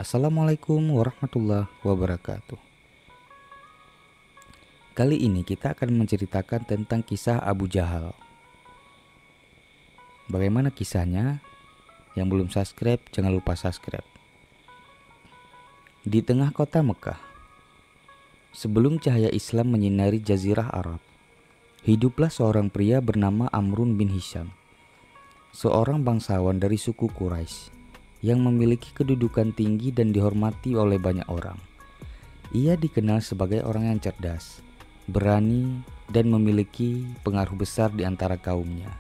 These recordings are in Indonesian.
Assalamualaikum warahmatullahi wabarakatuh. Kali ini kita akan menceritakan tentang kisah Abu Jahal. Bagaimana kisahnya? Yang belum subscribe, jangan lupa subscribe. Di tengah kota Mekah, sebelum cahaya Islam menyinari jazirah Arab, hiduplah seorang pria bernama Amrun bin Hisham, seorang bangsawan dari suku Quraisy yang memiliki kedudukan tinggi dan dihormati oleh banyak orang. Ia dikenal sebagai orang yang cerdas, berani, dan memiliki pengaruh besar di antara kaumnya.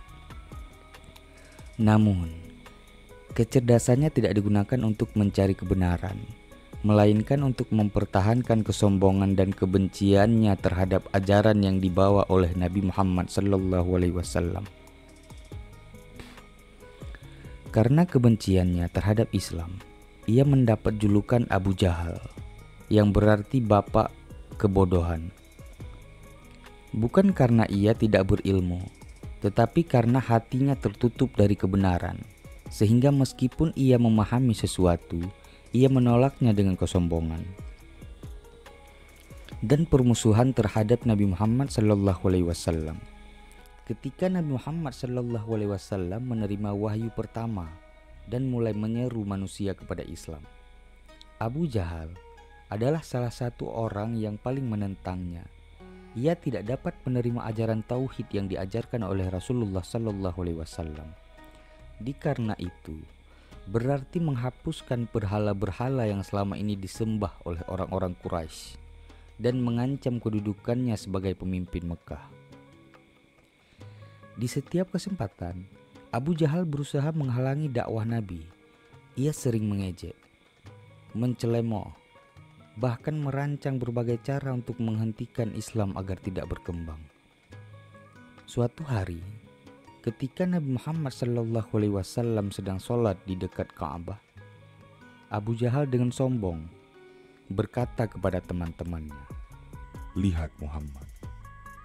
Namun, kecerdasannya tidak digunakan untuk mencari kebenaran, melainkan untuk mempertahankan kesombongan dan kebenciannya terhadap ajaran yang dibawa oleh Nabi Muhammad SAW. Karena kebenciannya terhadap Islam, ia mendapat julukan Abu Jahal, yang berarti bapak kebodohan. Bukan karena ia tidak berilmu, tetapi karena hatinya tertutup dari kebenaran, sehingga meskipun ia memahami sesuatu, ia menolaknya dengan kesombongan dan permusuhan terhadap Nabi Muhammad SAW. Ketika Nabi Muhammad SAW menerima wahyu pertama dan mulai menyeru manusia kepada Islam, Abu Jahal adalah salah satu orang yang paling menentangnya. Ia tidak dapat menerima ajaran tauhid yang diajarkan oleh Rasulullah SAW. Dikarena itu, berarti menghapuskan berhala-berhala yang selama ini disembah oleh orang-orang Quraisy dan mengancam kedudukannya sebagai pemimpin Mekah. Di setiap kesempatan, Abu Jahal berusaha menghalangi dakwah Nabi. Ia sering mengejek, mencelemo, bahkan merancang berbagai cara untuk menghentikan Islam agar tidak berkembang. Suatu hari, ketika Nabi Muhammad SAW sedang sholat di dekat Ka'bah, Abu Jahal dengan sombong berkata kepada teman-temannya, "Lihat Muhammad,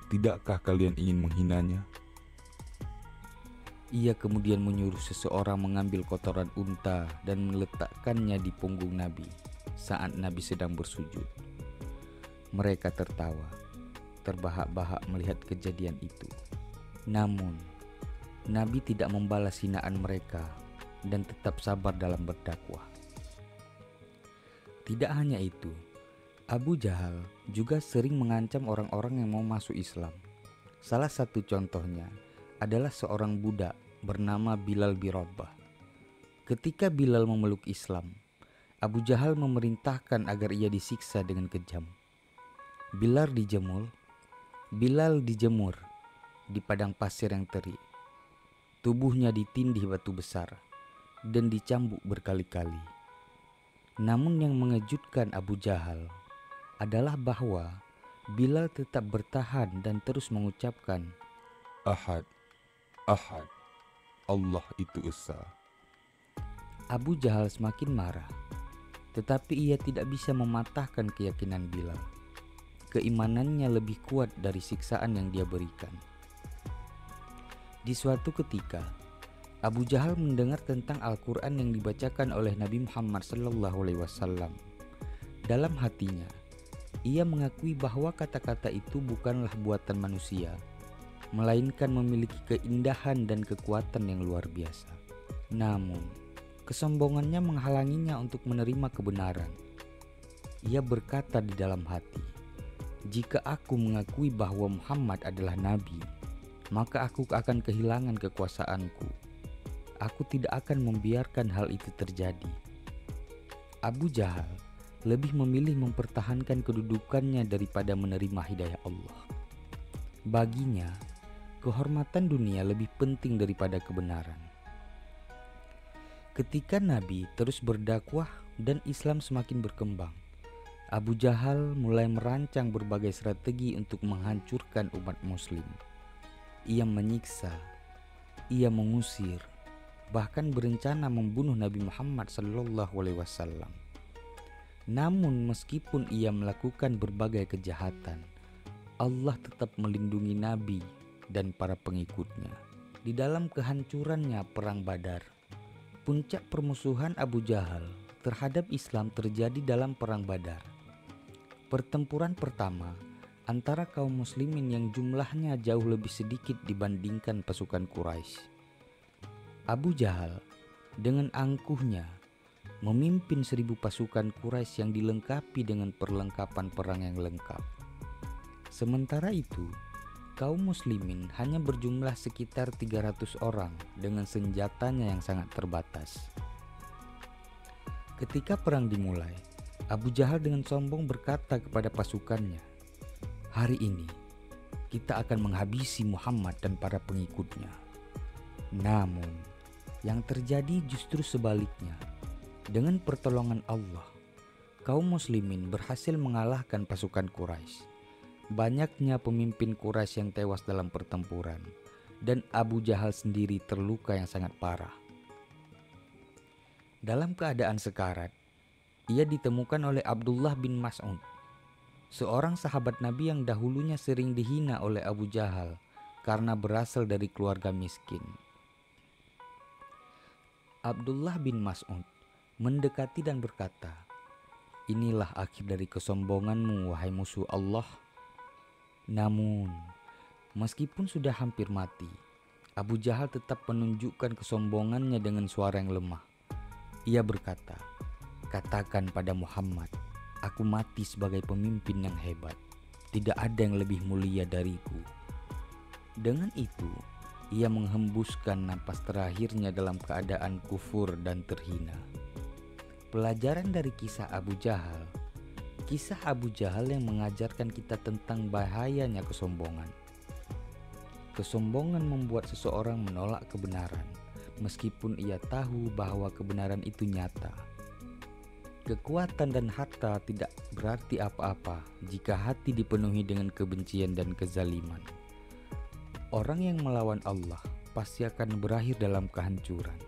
tidakkah kalian ingin menghinanya?" Ia kemudian menyuruh seseorang mengambil kotoran unta dan meletakkannya di punggung Nabi saat Nabi sedang bersujud. Mereka tertawa, terbahak-bahak melihat kejadian itu. Namun, Nabi tidak membalas hinaan mereka dan tetap sabar dalam berdakwah. Tidak hanya itu, Abu Jahal juga sering mengancam orang-orang yang mau masuk Islam. Salah satu contohnya adalah seorang budak bernama Bilal bin Rabah. Ketika Bilal memeluk Islam, Abu Jahal memerintahkan agar ia disiksa dengan kejam. Bilal dijemur di padang pasir yang terik. Tubuhnya ditindih batu besar dan dicambuk berkali-kali. Namun yang mengejutkan Abu Jahal adalah bahwa Bilal tetap bertahan dan terus mengucapkan, Ahad, Ahad, Allah itu Esa. Abu Jahal semakin marah, tetapi ia tidak bisa mematahkan keyakinan Bilal. Keimanannya lebih kuat dari siksaan yang dia berikan. Di suatu ketika, Abu Jahal mendengar tentang Al-Quran yang dibacakan oleh Nabi Muhammad SAW. Dalam hatinya, ia mengakui bahwa kata-kata itu bukanlah buatan manusia, melainkan memiliki keindahan dan kekuatan yang luar biasa. Namun, kesombongannya menghalanginya untuk menerima kebenaran. Ia berkata di dalam hati, "Jika aku mengakui bahwa Muhammad adalah nabi, maka aku akan kehilangan kekuasaanku. Aku tidak akan membiarkan hal itu terjadi." Abu Jahal lebih memilih mempertahankan kedudukannya daripada menerima hidayah Allah. Baginya, kehormatan dunia lebih penting daripada kebenaran. Ketika Nabi terus berdakwah dan Islam semakin berkembang, Abu Jahal mulai merancang berbagai strategi untuk menghancurkan umat muslim. Ia menyiksa, ia mengusir, bahkan berencana membunuh Nabi Muhammad SAW. Namun meskipun ia melakukan berbagai kejahatan, Allah tetap melindungi Nabi dan para pengikutnya. Di dalam kehancurannya perang Badar, puncak permusuhan Abu Jahal terhadap Islam terjadi dalam Perang Badar. Pertempuran pertama antara kaum muslimin yang jumlahnya jauh lebih sedikit dibandingkan pasukan Quraisy. Abu Jahal dengan angkuhnya memimpin 1.000 pasukan Quraisy yang dilengkapi dengan perlengkapan perang yang lengkap. Sementara itu, kaum muslimin hanya berjumlah sekitar 300 orang dengan senjatanya yang sangat terbatas. Ketika perang dimulai, Abu Jahal dengan sombong berkata kepada pasukannya, "Hari ini kita akan menghabisi Muhammad dan para pengikutnya." Namun, yang terjadi justru sebaliknya. Dengan pertolongan Allah, kaum muslimin berhasil mengalahkan pasukan Quraisy. Banyaknya pemimpin Quraisy yang tewas dalam pertempuran, dan Abu Jahal sendiri terluka yang sangat parah. Dalam keadaan sekarat, ia ditemukan oleh Abdullah bin Mas'ud, seorang sahabat Nabi yang dahulunya sering dihina oleh Abu Jahal karena berasal dari keluarga miskin. Abdullah bin Mas'ud mendekati dan berkata, "Inilah akhir dari kesombonganmu, wahai musuh Allah." Namun, meskipun sudah hampir mati, Abu Jahal tetap menunjukkan kesombongannya dengan suara yang lemah. Ia berkata, "Katakan pada Muhammad, aku mati sebagai pemimpin yang hebat. Tidak ada yang lebih mulia dariku." Dengan itu, ia menghembuskan napas terakhirnya dalam keadaan kufur dan terhina. Pelajaran dari kisah Abu Jahal yang mengajarkan kita tentang bahayanya kesombongan. Kesombongan membuat seseorang menolak kebenaran, meskipun ia tahu bahwa kebenaran itu nyata. Kekuatan dan harta tidak berarti apa-apa jika hati dipenuhi dengan kebencian dan kezaliman. Orang yang melawan Allah pasti akan berakhir dalam kehancuran.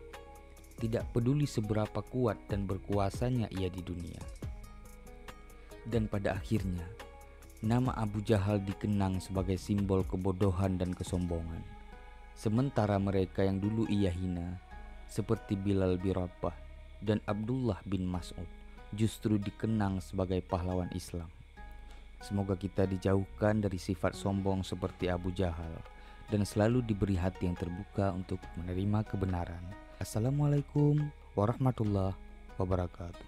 Tidak peduli seberapa kuat dan berkuasanya ia di dunia. Dan pada akhirnya, nama Abu Jahal dikenang sebagai simbol kebodohan dan kesombongan. Sementara mereka yang dulu ia hina, seperti Bilal bin Rabah dan Abdullah bin Mas'ud, justru dikenang sebagai pahlawan Islam. Semoga kita dijauhkan dari sifat sombong seperti Abu Jahal dan selalu diberi hati yang terbuka untuk menerima kebenaran. Assalamualaikum warahmatullahi wabarakatuh.